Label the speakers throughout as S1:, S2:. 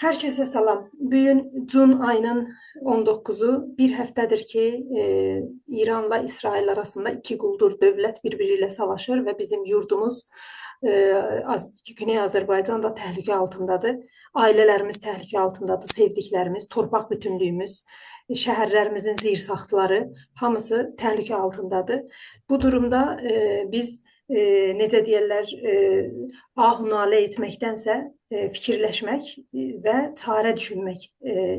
S1: Hər kəsə salam. Bu gün iyun ayının 19-u bir həftədir ki, İranla İsrail arasında iki quldur dövlət bir-biri ilə savaşır və bizim yurdumuz e, Güney Azərbaycan da təhlükə altındadır. Ailələrimiz təhlükə altındadır, sevdiklərimiz, torpaq bütünlüyümüz, şəhərlərimizin zirsaxtları hamısı təhlükə altındadır. Bu durumda biz necə deyirlər, ahunalə etməkdənsə fikirləşmək və çarə düşünmək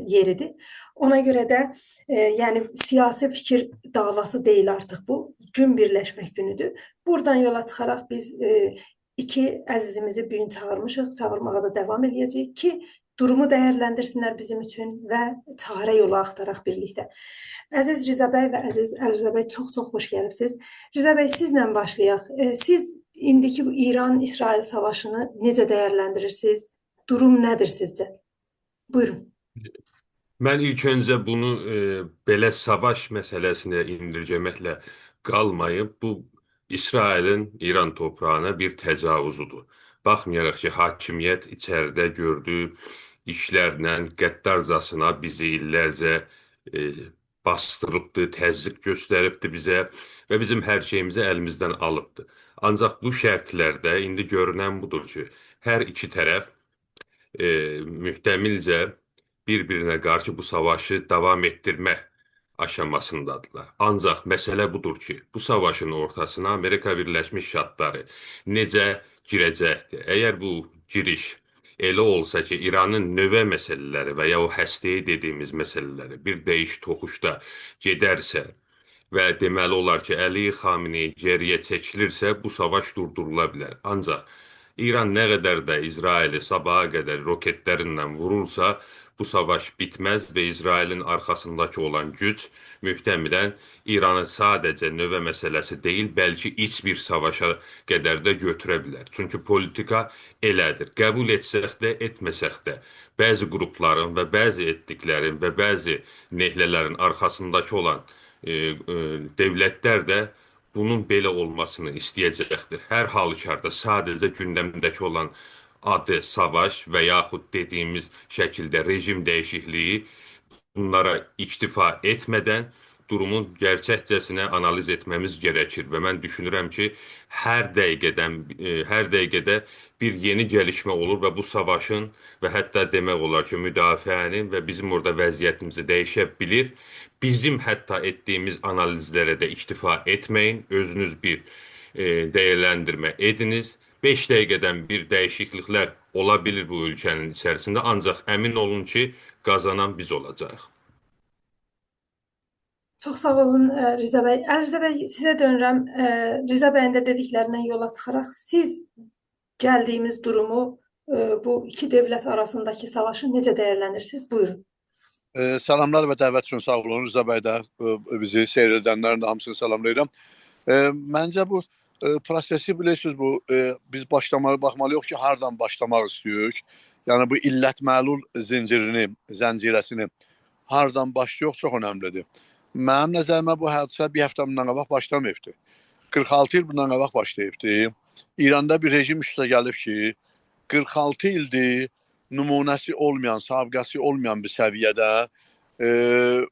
S1: yeridir. Ona görə də yəni siyasi fikir davası deyil artıq bu. Gün birləşmək günüdür. Buradan yola çıxaraq biz iki əzizimizi bu gün çağırmışıq, çağırmağa da davam edəcəyik ki, durumu dəyərləndirsinlər bizim üçün və çarə yolu axtaraq birlikdə. Əziz Riza bəy və əziz Əliza bəy çox-çox xoş gəlibsiniz. Riza bəy sizlə başlayaq. Siz indiki bu İran-İsrail savaşını necə dəyərləndirirsiniz? Durum nədir sizcə? Buyurun.
S2: Mən ilk öncə bunu belə savaş məsələsinə indirgeməklə qalmayıb, bu İsrailin İran toprağına bir təcavüzüdür. Baxmayaraq ki, hakimiyyət içəridə gördüyü işlərlə qəddarcasına bizi illərcə e, bastırıbdır, təzyiq göstəribdir bizə və bizim hər şeyimizi əlimizdən alıbdır. Ancaq bu şərtlərdə indi görünən budur ki, hər iki tərəf mühtəmilcə bir-birinə qarşı bu savaşı davam etdirmə aşamasındadırlar. Ancaq məsələ budur ki, bu savaşın ortasına Amerika Birləşmiş Ştatları necə girəcəkdir? Əgər bu giriş elə olsa ki, İranın nüvə məsələləri və ya o həstəyə dediyimiz məsələləri bir dəyiş-toxuşda gedərsə və deməli olar ki, Əli Xamenei geriyə çəkilirsə, bu savaş durdurula bilər. Ancaq İran nə qədər də İsraili sabaha qədər roketlərindən vurursa, bu savaş bitməz və İsrailin arxasındakı olan güc mühtəmilən İranı sadəcə nüvə məsələsi deyil, bəlkə iç bir savaşa qədər də götürə bilər. Çünki politika elədir. Qəbul etsək də, etməsək də, bəzi qrupların və bəzi etniklərin və bəzi nehlələrin arxasındakı olan devlətlər də bunun belə olmasını istəyəcəkdir. Hər halükarda sadəcə gündəmdəki olan adı savaş və yaxud dediyimiz şəkildə rejim dəyişikliyi bunlara iktifa etmədən durumun gerçəkcəsinə analiz etməmiz gərəkir və mən düşünürəm ki, hər dəqiqədə bir yeni gəlişmə olur və bu savaşın və hətta demək olar ki, müdafiənin və bizim orada vəziyyətimizi dəyişə bilir. Bizim hətta etdiyimiz analizlərə də iktifa etməyin, özünüz bir dəyərləndirmə ediniz. 5 dəqiqədən bir dəyişikliklər ola bilir bu ölkənin içərisində, ancaq əmin olun ki, qazanan biz olacağıq.
S1: Çox sağ olun Riza bəy. Əliza bəy, sizə dönürəm. Riza bəyin də dediklərindən yola çıxaraq siz gəldiyimiz durumu, bu iki dövlət arasındakı savaşı necə dəyərləndirirsiniz? Buyurun.
S3: Salamlar və dəvət üçün sağ olun. Rıza bəy də bizi seyr edənlərin də hamısını salamlayıram. Məncə bu prosesi bilirsiniz, biz baxmalıyıq ki, hardan başlamaq istəyirik. Yəni bu illət məlul zəncirəsini hardan başlayıq çox önəmlidir. Mənim nəzərimə bu hadisə bir həftə bundan qabaq başlamayıbdır. 46 il bundan qabaq başlayıbdır. İranda bir rejim üstə gəlib ki, 46 ildir nümunəsi olmayan, sabıqəsi olmayan bir səviyyədə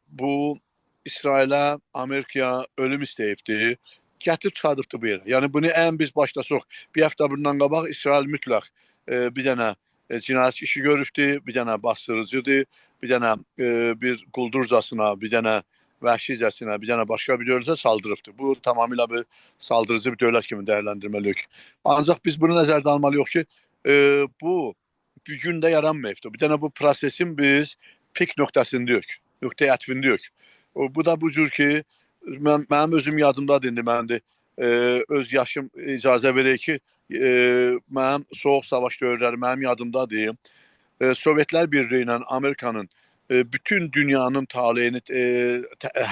S3: bu İsrailə, Amerikaya ölüm istəyibdir. Gətirib çıxardıbdır bu yerə. Yəni bunu ən biz başlasaq, bir həftə bundan qabaq İsrail mütləq bir dənə cinayət işi görübdür, bir dənə bastırıcıdır, bir dənə bir quldurcasına, bir dənə vəhşicəsinə, bir dənə başqa bir dövlətə saldırıbdır. Bu tamamilə bir saldırıcı bir dövlət kimi dəyərləndirməliyik. Ancaq biz bunu nəzərdə almalıyıq ki, bu bir gündə yaranmayıbdır. Bir dənə bu prosesin biz pik nöqtəsindəyik, nöqtəyə ətfindəyik. Bu da bu cür ki, mənim özüm yadımdadır indi, məndir. Öz yaşım icazə verək ki, mənim soğuk savaş dövrləri mənim yadımdadır. Sovetlər Birliyi ilə Amerikanın bütün dünyanın taleyini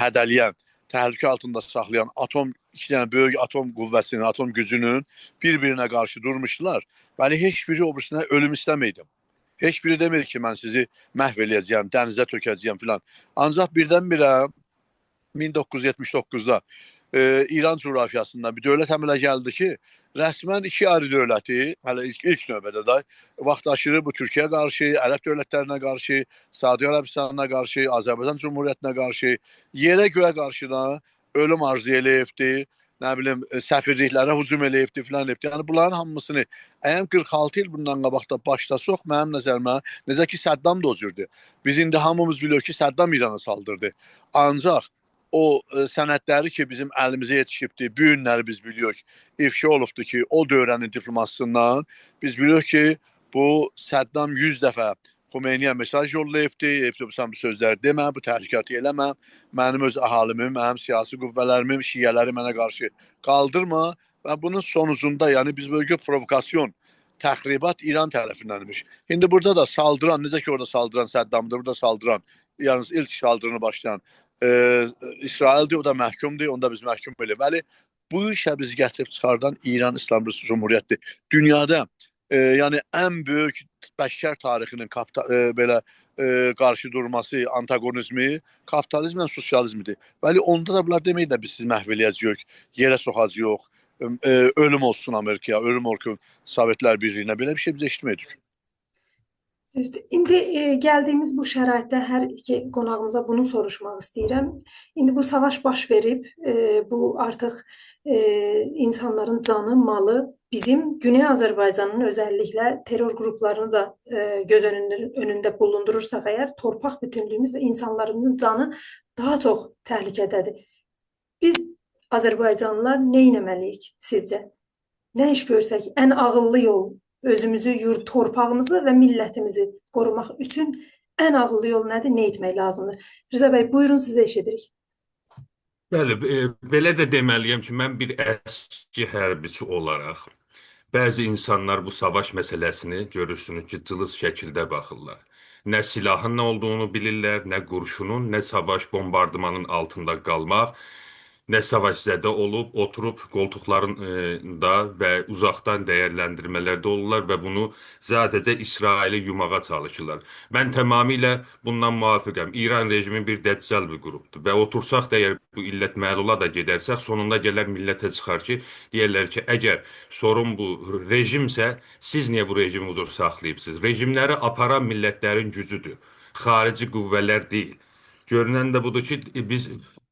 S3: hədələyən, təhlükə altında saxlayan iki dənə böyük atom qüvvəsinin, atom gücünün bir-birinə qarşı durmuşdular. Bəli, heç biri o birisine ölüm istəməydim. Heç biri demir ki, mən sizi məhv eləyəcəyəm, dənizə tökəcəyəm filan. Ancaq birdən-birə 1979'da İran coğrafyasında bir dövlət əmələ gəldi ki, rəsmən iki ayrı dövləti, hələ ilk növbədə də vaxtaşırı bu Türkiyə qarşı, Ərəb dövlətlərinə qarşı, Saudi Ərəbistanına qarşı, Azərbaycan Cumhuriyyətinə qarşı, yerə göyə qarşı da ölüm arzu eləyibdi, nə bilim səfirliklərə hücum eləyibdi filan eləyibdi. Yəni bunların hamısını əyəm 46 il bundan qabaqda başlasaq mənim nəzərimə necə ki Səddam da o cürdür. Biz indi hamımız biliyoruz ki Səddam İrana saldırdı. Ancaq o sənədləri ki bizim əlimizə yetişibdi, bu günləri biz biliyoruz ifşa olubdu ki o dövrənin diplomasından biz biliyoruz ki bu Səddam 100 dəfə Xomeyniyə mesaj yollayıbdı, sən bu sözləri demə, bu təhlükatı eləmə, mənim öz əhalimim, mənim siyasi qüvvələrimin, şiyələri mənə qarşı qaldırma və bunun sonucunda yəni biz bölgə provokasyon, təxribat İran tərəfindənmiş. İndi burada da saldıran, necə ki orada saldıran Səddamdır, burada saldıran, yalnız ilk saldırını başlayan İsraildir, o da məhkumdur, onda biz məhkum belə. Bəli, bu işə biz gətirib çıxardan İran İslam Cumhuriyyətidir. Dünyada yəni ən böyük bəşər tarixinin belə qarşı durması, antagonizmi kapitalizmlə sosializmidir. Bəli, onda da bunlar demək də biz sizi məhv eləyəcəyik, yerə soxacağıq, ölüm olsun Amerikaya, ölüm olsun Sovetlər Birliyinə. Belə bir şey biz eşitmədik.
S1: Düzdür. İndi gəldiyimiz bu şəraitdə hər iki qonağımıza bunu soruşmaq istəyirəm. İndi bu savaş baş verib, bu artıq insanların canı, malı bizim Güney Azərbaycanın özəlliklə terror qruplarını da göz önündə bulundurursaq əgər, torpaq bütünlüyümüz və insanlarımızın canı daha çox təhlükədədir. Biz Azərbaycanlılar nə etməliyik sizcə? Nə iş görsək ən ağıllı yol özümüzü, torpağımızı və millətimizi qorumaq üçün ən ağıllı yol nədir, nə etmək lazımdır? Rza bəy, buyurun sizə eşidirik.
S2: Bəli, belə də deməliyəm ki, mən bir əski hərbiçi olaraq bəzi insanlar bu savaş məsələsini görürsünüz ki, cılız şəkildə baxırlar. Nə silahın nə olduğunu bilirlər, nə qurşunun, nə savaş bombardımanın altında qalmaq, nə savaşzədə olub, oturub qoltuqlarında və uzaqdan dəyərləndirmələrdə olurlar və bunu sadəcə İsraili yumağa çalışırlar. Mən tamamilə bundan müvafiqəm. İran rejimi bir dəccal bir qrupdur və otursaq da əgər bu illət məlula da gedərsək, sonunda gələr millətə çıxar ki, deyərlər ki, əgər sorun bu rejimsə, siz niyə bu rejimi uzur saxlayıbsınız? Rejimləri aparan millətlərin gücüdür, xarici qüvvələr deyil. Görünən də budur ki,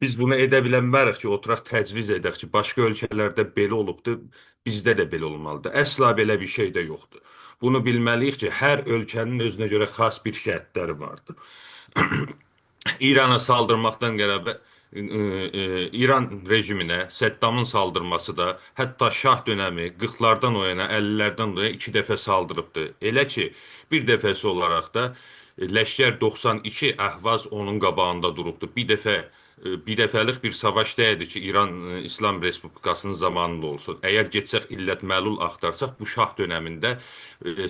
S2: biz bunu edə bilənmərik ki, oturaq təcviz edək ki, başqa ölkələrdə belə olubdur, bizdə də belə olmalıdır. Əsla belə bir şey də yoxdur. Bunu bilməliyik ki, hər ölkənin özünə görə xas bir şərtləri vardır. İrana saldırmaqdan qərabə İran rejiminə Səddamın saldırması da hətta şah dönəmi 40-lardan o yana, 50-lərdən o yana 2 dəfə saldırıbdır. Elə ki, bir dəfəsi olaraq da Ləşkər 92 Əhvaz onun qabağında durubdur. Bir dəfəlik bir savaş deyildi ki, İran İslam Respublikasının zamanında olsun. Əgər getsək illət məlul axtarsaq, bu şah dönəmində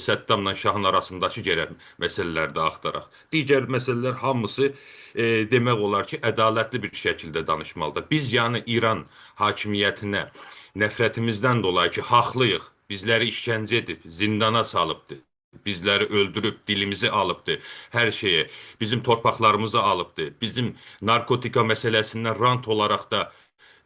S2: Səddamla şahın arasındakı gərək məsələlərdə axtaraq. Digər məsələlər hamısı demək olar ki, ədalətli bir şəkildə danışmalıdır. Biz yəni İran hakimiyyətinə nəfrətimizdən dolayı ki, haqlıyıq, bizləri işgəncə edib, zindana salıbdır. Bizləri öldürüb, dilimizi alıbdır, hər şeyi, bizim torpaqlarımızı alıbdır, bizim narkotika məsələsindən rant olaraq da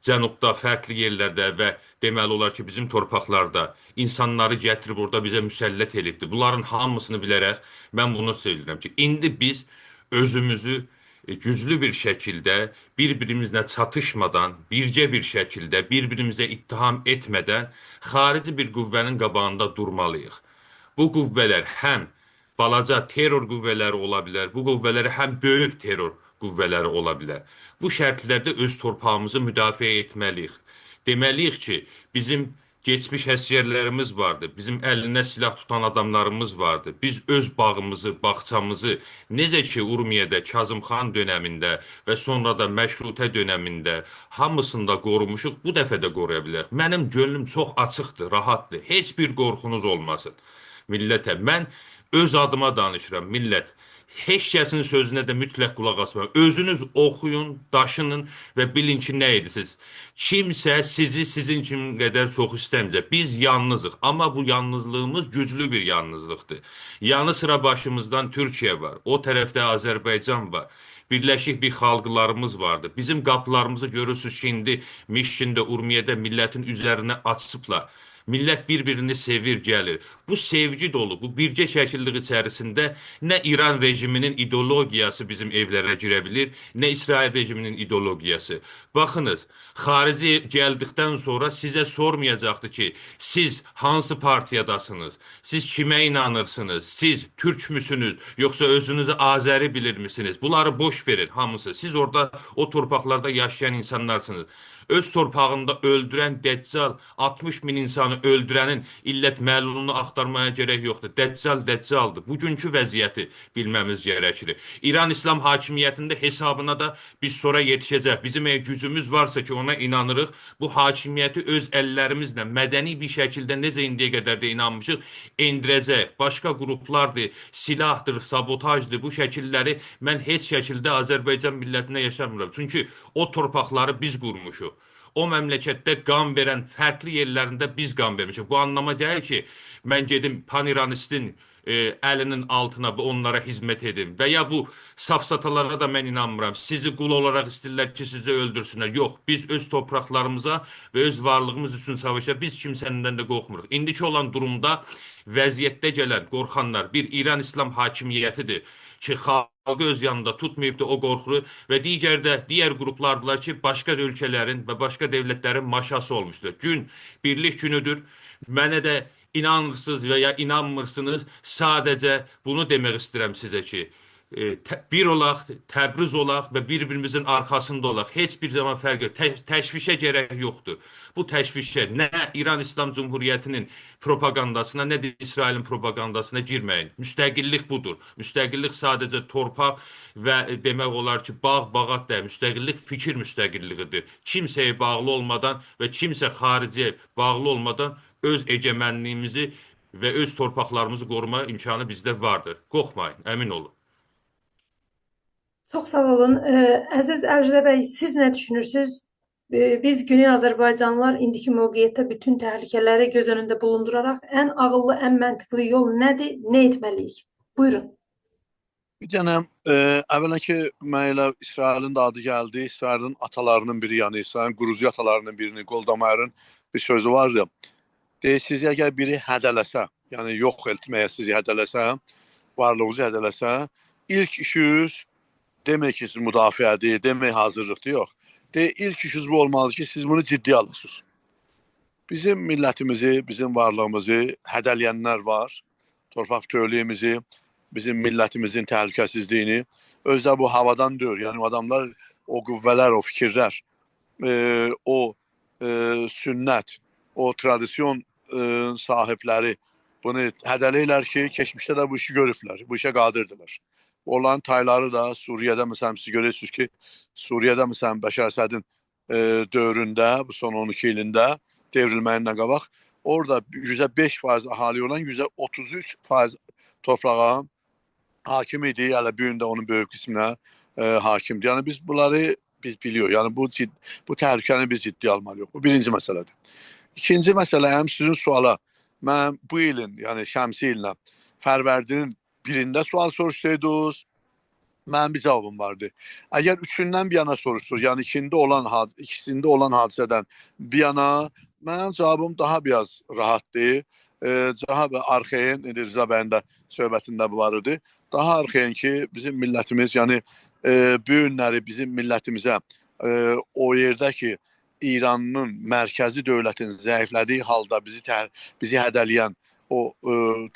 S2: cənubda, fərqli yerlərdə və deməli olar ki, bizim torpaqlarda insanları gətirib orada bizə müsəllət edibdir. Bunların hamısını bilərək mən bunu söyləyirəm ki, indi biz özümüzü güclü bir şəkildə, bir-birimizlə çatışmadan, bircə bir şəkildə, bir-birimizə ittiham etmədən xarici bir qüvvənin qabağında durmalıyıq. Bu qüvvələr həm balaca terror qüvvələri ola bilər, bu qüvvələr həm böyük terror qüvvələri ola bilər. Bu şərtlərdə öz torpağımızı müdafiə etməliyik. Deməliyik ki, bizim geçmiş əsgərlərimiz vardı, bizim əlində silah tutan adamlarımız vardı. Biz öz bağımızı, bağçamızı necə ki Urmiyədə, Kazımxan dönəmində və sonra da Məşrutə dönəmində hamısında qorumuşuq, bu dəfə də qoruya bilərik. Mənim gönlüm çox açıqdır, rahatdır, heç bir qorxunuz olmasın. Millətə, mən öz adıma danışıram, millət. Heç kəsin sözünə də mütləq qulaq asmayın. Özünüz oxuyun, daşının və bilin ki, nə edirsiniz. Kimsə sizi sizin kimi qədər çox istəməcək. Biz yalnızıq, amma bu yalnızlığımız güclü bir yalnızlıqdır. Yanı sıra başımızdan Türkiyə var, o tərəfdə Azərbaycan var. Birləşik bir xalqlarımız vardı. Bizim qapılarımızı görürsünüz ki, indi Mişində, Urmiyədə millətin üzərinə açıblar. Millət bir-birini sevir, gəlir. Bu sevgi dolu, bu bircə şəkillik içərisində nə İran rejiminin ideologiyası bizim evlərə girə bilir, nə İsrail rejiminin ideologiyası. Baxınız, xarici gəldikdən sonra sizə sormayacaqdı ki, siz hansı partiyadasınız, siz kimə inanırsınız, siz türk müsünüz, yoxsa özünüzü Azəri bilirmisiniz? Bunları boş verin hamısı. Siz orada o torpaqlarda yaşayan insanlarsınız. Öz torpağında öldürən Dəccal, 60 min insanı öldürənin illət məlulunu axtarmaya gərək yoxdur. Dəccal Dəccaldır. Bugünkü vəziyyəti bilməmiz gərəkir. İran İslam hakimiyyətində hesabına da biz sonra yetişəcək. Bizim gücümüz varsa ki, ona inanırıq. Bu hakimiyyəti öz əllərimizlə mədəni bir şəkildə necə indiyə qədər də inanmışıq, endirəcək. Başqa qruplardır, silahdır, sabotajdır. Bu şəkilləri mən heç şəkildə Azərbaycan millətinə yaşamıram. Çünki o torpaqları biz qurmuşuq. O məmləkətdə qan verən fərqli yerlərində biz qan vermişik. Bu anlama deyil ki, mən gedim paniranistin əlinin altına və onlara hizmət edim. Və ya bu safsatalara da mən inanmıram. Sizi qul olaraq istəyirlər ki, sizi öldürsünlər. Yox, biz öz torpaqlarımıza və öz varlığımız üçün savaşa biz kimsəndən də qorxmuruq. İndiki olan durumda vəziyyətdə gələn qorxanlar bir İran İslam hakimiyyətidir ki, xalqı öz yanında tutmayıb da o qorxuru və digər qruplardılar ki, başqa ölkələrin və başqa dövlətlərin maşası olmuşdur. Gün birlik günüdür. Mənə də inanırsınız və ya inanmırsınız, sadəcə bunu demək istəyirəm sizə ki, bir olaq, Təbriz olaq və bir-birimizin arxasında olaq. Heç bir zaman fərq yox. Təşvişə gərək yoxdur. Bu təşvişə nə İran İslam Cumhuriyyətinin propagandasına, nə də İsrailin propagandasına girməyin. Müstəqillik budur. Müstəqillik sadəcə torpaq və demək olar ki, bağ-bağat deyil. Müstəqillik fikir müstəqilliğidir. Kimsəyə bağlı olmadan və kimsə xariciyə bağlı olmadan öz egemenliyimizi və öz torpaqlarımızı qoruma imkanı bizdə vardır. Qorxmayın, əmin olun.
S1: Çox sağ olun. Əziz Əlcədə bəy, siz nə düşünürsünüz? Biz Güney Azərbaycanlılar indiki mövqeyiyyətdə bütün təhlükələri göz önündə bulunduraraq ən ağıllı, ən məntiqli yol nədir? Nə etməliyik? Buyurun.
S3: Bir dənə əvvələn ki, mən elə İsrailin də adı gəldi. İsrailin atalarının biri, yəni İsrailin qurucu atalarının birini, Golda Meir'in bir sözü vardı. Sizi əgər biri hədələsə, yəni yox etməyə sizi hədələsə, varlığınızı hədələsə, ilk işiniz demək ki, siz müdafiədir, demək hazırlıqdır, yox. İlk işiniz bu olmalıdır ki, siz bunu ciddi alırsınız. Bizim millətimizi, bizim varlığımızı hədələyənlər var. Torpaq bütövlüyümüzü, bizim millətimizin təhlükəsizliyini. Özdə bu havadan deyir. Yəni adamlar, o qüvvələr, o fikirlər, o sünnət, o tradisyon sahibləri bunu hədələyirlər ki, keçmişdə də bu işi görüblər, bu işə qadirdirlər. Olan tayları da Suriyədə məsələn siz görürsünüz ki, Suriyədə məsələn Bəşər Əsədin dövründə, bu son 12 ilində devrilməyindən qabaq, orada %5% ahali olan %33% torpağa hakim idi, yəni bu gün də onun böyük qisminə hakimdir. Yəni biz bunları biliyoruz. Yəni bu təhlükəni biz ciddi almalıyıq. Bu birinci məsələdir. İkinci məsələ, həm sizin suala, mən bu ilin, yəni şəmsi ilinə Fərvərdinin birində sual soruşsaydınız, mənim bir cavabım vardı. Əgər üçündən bir yana soruşsunuz, yəni ikisində olan hadisədən bir yana, mənim cavabım daha biraz rahatdır. Daha arxain, Rıza bəyin də söhbətində bu var idi. Daha arxain ki, bizim millətimiz, yəni bu günləri bizim millətimizə o yerdə ki, İranın mərkəzi dövlətin zəiflədiyi halda bizi hədələyən o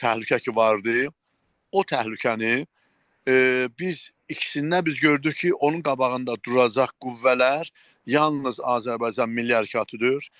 S3: təhlükə ki vardı, o təhlükəni biz ikisində biz gördük ki, onun qabağında duracaq qüvvələr yalnız Azərbaycan Milli Hərəkatıdır,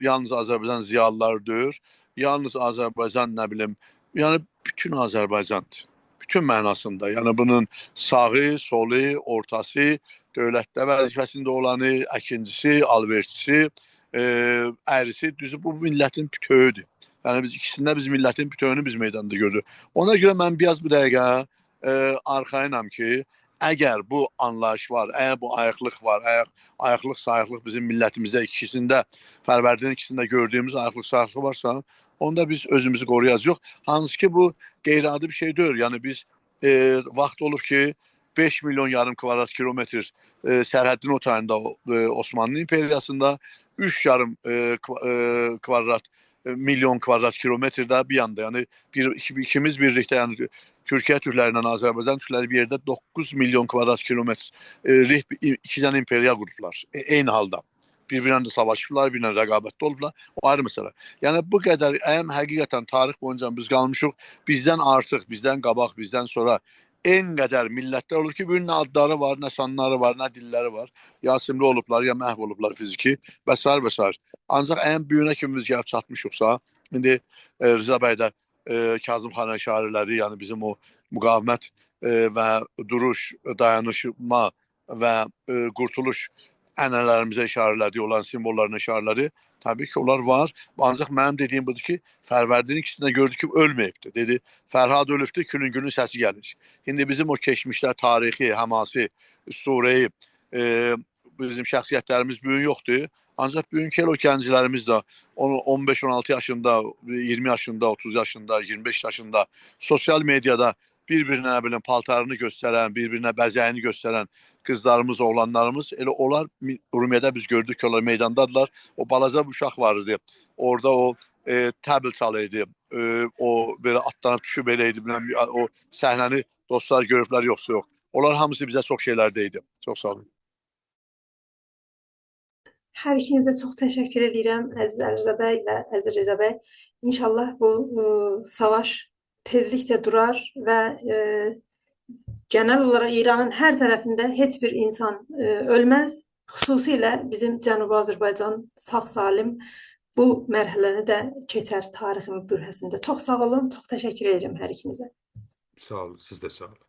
S3: yalnız Azərbaycan ziyalılarıdır, yalnız Azərbaycan, nə bilim, yəni bütün Azərbaycandır. Bütün mənasında. Yəni bunun sağı, solu, ortası, dövlətdə vəzifəsində olanı, əkincisi, alverçisi, əyrisi, düzü bu millətin bütövüdür. Yəni biz ikisində biz millətin bütövünü biz meydanda gördük. Ona görə mən biraz bu dəqiqə arxayınam ki, əgər bu anlayış var, əgər bu ayıqlıq var, ayıqlıq, sayıqlıq bizim millətimizdə ikisində, Fərvərdinin ikisində gördüyümüz ayıqlıq, sayıqlıq varsa, onda biz özümüzü qoruyacağıq. Hansı ki bu qeyri-adi bir şey deyil. Yəni biz vaxt olub ki, 5 milyon yarım kvadrat kilometr sərhədin o tayında Osmanlı İmperiyasında 3 yarım kvadrat milyon kvadrat kilometrdə bir yanda, yəni ikimiz birlikdə, yəni Türkiyə türkləri ilə Azərbaycan türkləri bir yerdə 9 milyon kvadrat kilometr iki dənə imperiya qurublar. Eyni halda. Bir-birinə də savaşıblar, bir-birinə rəqabətdə olublar. O ayrı məsələ. Yəni bu qədər həqiqətən tarix boyunca biz qalmışıq. Bizdən artıq, bizdən qabaq, bizdən sonra en qədər millətlər olur ki, bunun nə adları var, nə sanları var, nə dilləri var. Ya simli olublar, ya məhv olublar fiziki və s. və s. Ancaq ən böyüyünə kimi biz gəlib çatmışıqsa, indi Rıza bəy də Kazım xana işarə elədi, yəni bizim o müqavimət və duruş, dayanışma və qurtuluş ənənələrimizə işarə elədi, olan simvollarına işarə elədi. Təbii ki, onlar var. Ancaq mənim dediyim budur ki, Fərvərdinin ikisində gördük ki, ölməyibdir. Dedi, Fərhad ölübdür, külün səsi gəlir. İndi bizim o keçmişlər, tarixi, həmasi, Suriyeyi, bizim şəxsiyyətlərimiz bugün yoxdur. Ancaq bugünkü o gənclərimiz də 15-16 yaşında, 20 yaşında, 30 yaşında, 25 yaşında sosial mediada bir-birinə paltarını göstərən, bir-birinə bəzəyini göstərən qızlarımız, oğlanlarımız, elə onlar Urmiyədə biz gördük ki, onlar meydandadılar. O balaca bir uşaq var idi. Orada o təbil çalıydı. O belə atlanıb düşüb elə idi. O səhnəni dostlar görüblər, yoxsa yox. Onlar hamısı bizə çox şeylər deydi. Çox sağ olun.
S1: Hər ikinizə çox təşəkkür edirəm, əziz Əlirzə bəy və əziz Rza bəy. İnşallah bu savaş tezliklə durar və genel olaraq İranın hər tərəfində heç bir insan ölməz. Xüsusilə bizim Cənubi Azərbaycan sağ-salim bu mərhələni də keçər tarixin bürhəsində. Çox sağ olun, çox təşəkkür edirəm hər ikinizə.
S2: Sağ olun, siz də sağ olun.